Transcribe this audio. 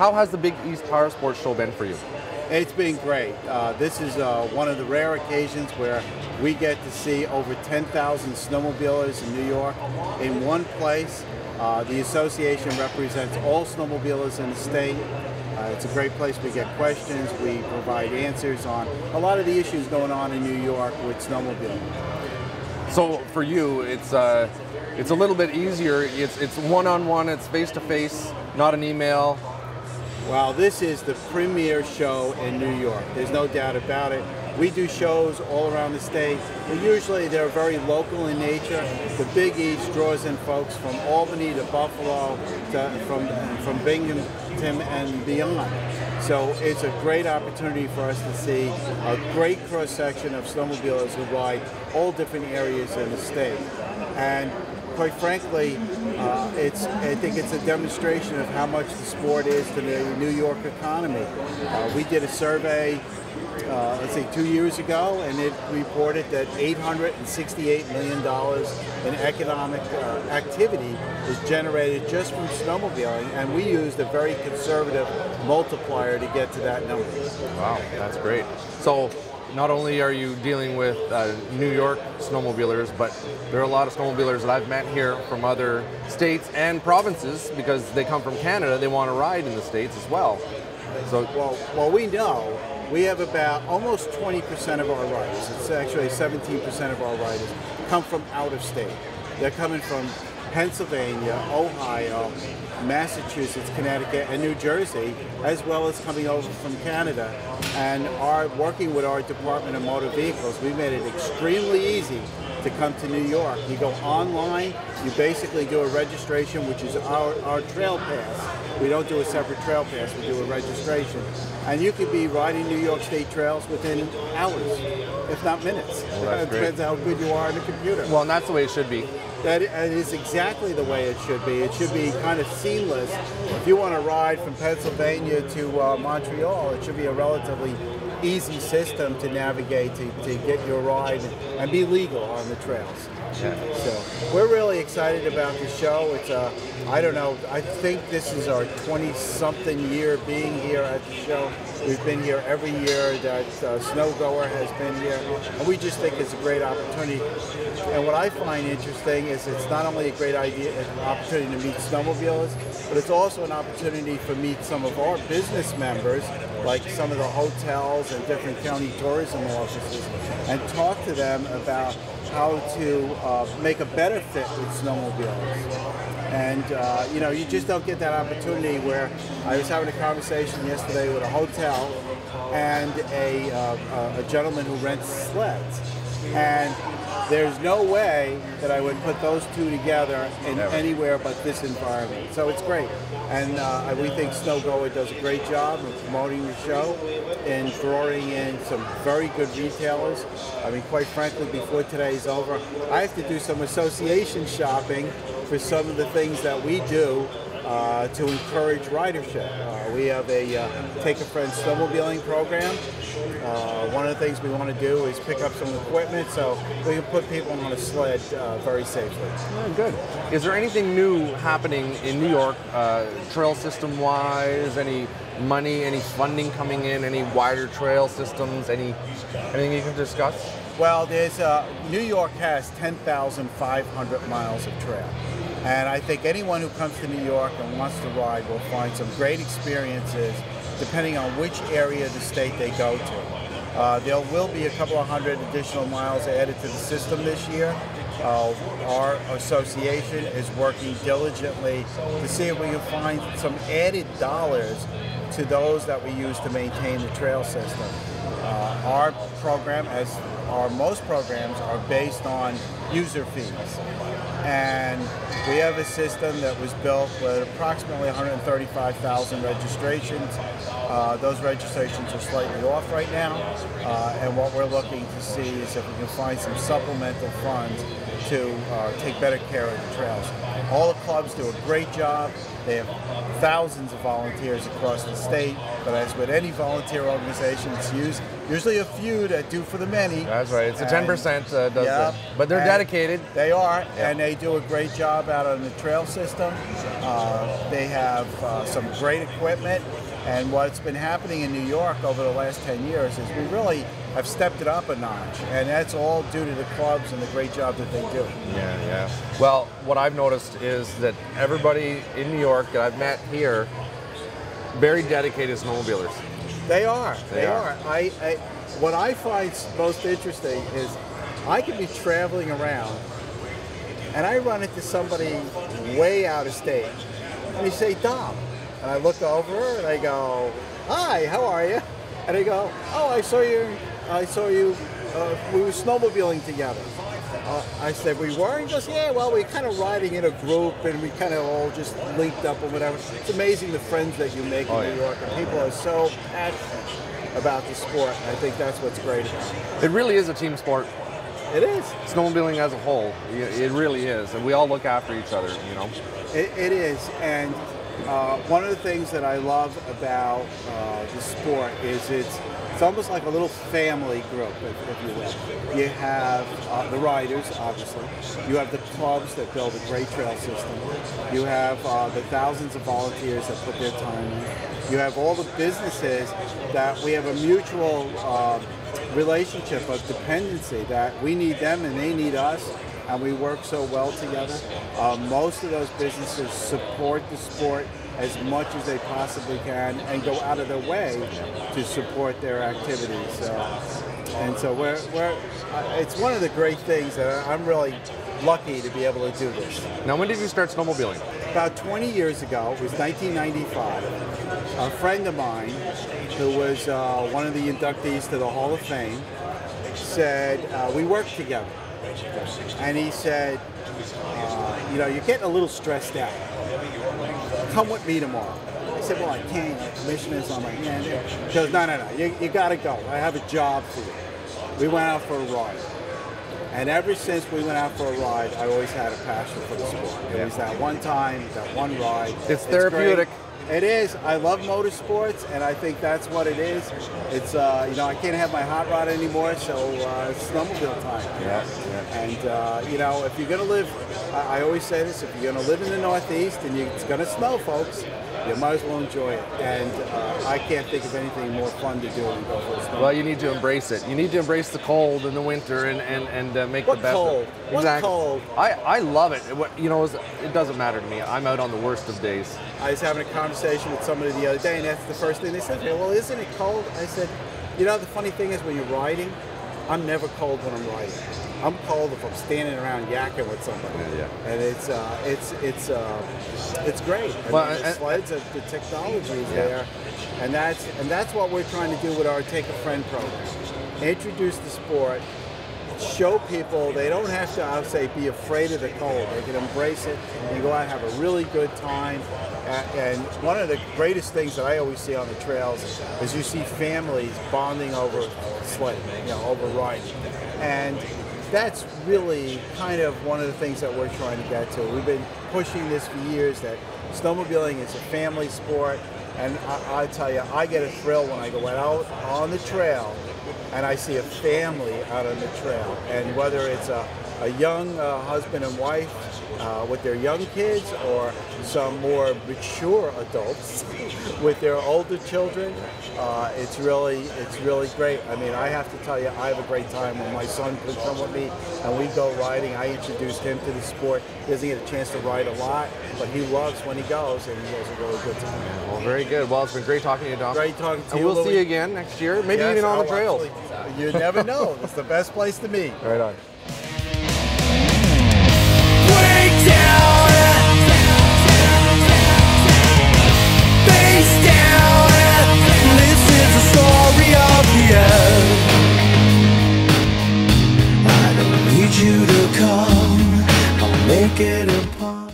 How has the Big East Power Sports Show been for you? It's been great. This is one of the rare occasions where we get to see over 10,000 snowmobilers in New York in one place. The association represents all snowmobilers in the state. It's a great place. We get questions. We provide answers on a lot of the issues going on in New York with snowmobiling. So for you, it's a little bit easier. It's one-on-one. It's face-to-face, not an email. Well, this is the premier show in New York. There's no doubt about it. We do shows all around the state, but usually they're very local in nature. The Big East draws in folks from Albany to Buffalo, from Binghamton and beyond. So it's a great opportunity for us to see a great cross-section of snowmobilers who ride all different areas in the state. And quite frankly, I think it's a demonstration of how much the sport is to the New York economy. We did a survey, let's say 2 years ago, and it reported that $868 million in economic activity is generated just from snowmobiling, and we used a very conservative multiplier to get to that number. Wow, that's great. So not only are you dealing with New York snowmobilers, but there are a lot of snowmobilers that I've met here from other states and provinces because they come from Canada. They want to ride in the States as well. So, well, we know we have about almost 20% of our riders. It's actually 17% of our riders come from out of state. They're coming from Pennsylvania, Ohio, Massachusetts, Connecticut, and New Jersey, as well as coming over from Canada. And working with our Department of Motor Vehicles, we made it extremely easy to come to New York. You go online, you basically do a registration, which is our trail pass. We don't do a separate trail pass, we do a registration. And you could be riding New York State trails within hours, if not minutes. Well, it depends how good you are on the computer. well, and that's the way it should be. That is exactly the way it should be. It should be kind of seamless. If you want to ride from Pennsylvania to Montreal, it should be a relatively easy system to navigate to get your ride and be legal on the trails. Yeah. So we're really excited about the show. It's I don't know, I think this is our 20-something year being here at the show. We've been here every year that Goer has been here, and we just think it's a great opportunity. And what I find interesting is it's not only a great opportunity to meet snowmobilers, but it's also an opportunity for meet some of our business members, like some of the hotels and different county tourism offices, and talk to them about how to make a better fit with snowmobilers. And you know, you just don't get that opportunity. Where I was having a conversation yesterday with a hotel and a gentleman who rents sleds, and there's no way that I would put those two together in anywhere but this environment. So it's great, and we think Goer does a great job of promoting the show and drawing in some very good retailers. I mean, quite frankly, before today's over, I have to do some association shopping for some of the things that we do to encourage ridership. We have a Take a Friend snowmobiling program. One of the things we want to do is pick up some equipment so we can put people on a sled very safely. Oh, good. Is there anything new happening in New York, trail system-wise? Any money, any funding coming in, any wider trail systems, anything you can discuss? Well, there's New York has 10,500 miles of trail. And I think anyone who comes to New York and wants to ride will find some great experiences depending on which area of the state they go to. There will be a couple of hundred additional miles added to the system this year. Our association is working diligently to see if we can find some added dollars to those that we use to maintain the trail system. Our program, as our most programs, are based on user fees. And we have a system that was built with approximately 135,000 registrations. Those registrations are slightly off right now, and what we're looking to see is if we can find some supplemental funds to take better care of the trails. All the clubs do a great job. They have thousands of volunteers across the state, but as with any volunteer organization, it's used usually a few that do for the many. That's right. It's a 10% does yeah, but they're dedicated. They are, and they do a great job out on the trail system. They have some great equipment. And what's been happening in New York over the last 10 years is we really have stepped it up a notch. And that's all due to the clubs and the great job that they do. Yeah. Well, what I've noticed is that everybody in New York that I've met here, very dedicated snowmobilers. They are. They are. What I find most interesting is I could be traveling around and I run into somebody way out of state. And they say, Dom. And I look over and I go, hi, how are you? And they go, oh, I saw you, we were snowmobiling together. I said, we were? He goes, yeah, well, we're kind of riding in a group and we kind of all just linked up or whatever. It's amazing the friends that you make in New York, and people are so passionate about the sport. I think that's what's great about it. It really is a team sport. It is. Snowmobiling as a whole, it really is. And we all look after each other, you know. It is. And one of the things that I love about the sport is it's almost like a little family group, if you will. You have the riders, obviously. You have the clubs that build a great trail system. You have the thousands of volunteers that put their time in. You have all the businesses that we have a mutual relationship of dependency, that we need them and they need us, and we work so well together. Most of those businesses support the sport as much as they possibly can and go out of their way to support their activities. And so it's one of the great things that I'm really lucky to be able to do this. Now, when did you start snowmobiling? About 20 years ago. It was 1995. A friend of mine, who was one of the inductees to the Hall of Fame, said, we worked together. And he said, you know, you're getting a little stressed out. Come with me tomorrow. I said, well, I can't. The commissioner's on my hand. He goes, no, you got to go. I have a job for you. We went out for a ride. And ever since we went out for a ride, I always had a passion for the sport. It was that one time, that one ride. It's therapeutic. Great. It is. I love motorsports, and I think that's what it is. It's, you know, I can't have my hot rod anymore, so it's snowmobile time. Yeah. And, you know, if you're going to live, I always say this, if you're going to live in the Northeast and it's going to snow, folks, you might as well enjoy it. And I can't think of anything more fun to do than go for a snow. Well, you need to embrace it. You need to embrace the cold and the winter and make the best cold? of it. Exactly. What cold? I love it. You know, it doesn't matter to me. I'm out on the worst of days. I was having a conversation with somebody the other day, and that's the first thing they said. Well, isn't it cold? I said, you know, the funny thing is when you're riding, I'm never cold when I'm riding. I'm cold if I'm standing around yakking with somebody. Yeah. And it's great. The sleds, the technology is there, and that's what we're trying to do with our Take a Friend program. Introduce the sport, show people they don't have to, I would say, be afraid of the cold. They can embrace it and go out and have a really good time. And one of the greatest things that I always see on the trails is you see families bonding over sledding, you know, over riding. And that's really kind of one of the things that we're trying to get to. We've been pushing this for years, that snowmobiling is a family sport. And I tell you, I get a thrill when I go out on the trail and I see a family out on the trail. And whether it's a young husband and wife with their young kids, or some more mature adults with their older children, it's really great. I mean, I have to tell you, I have a great time when my son could come with me and we go riding. I introduced him to the sport. He doesn't get a chance to ride a lot, but he loves when he goes, and he has a really good time. Well, very good. Well, it's been great talking to you, Dom. Great talking to you, you, we'll see you again next year, maybe even on the trails. Absolutely. You never know. It's the best place to meet. Right on.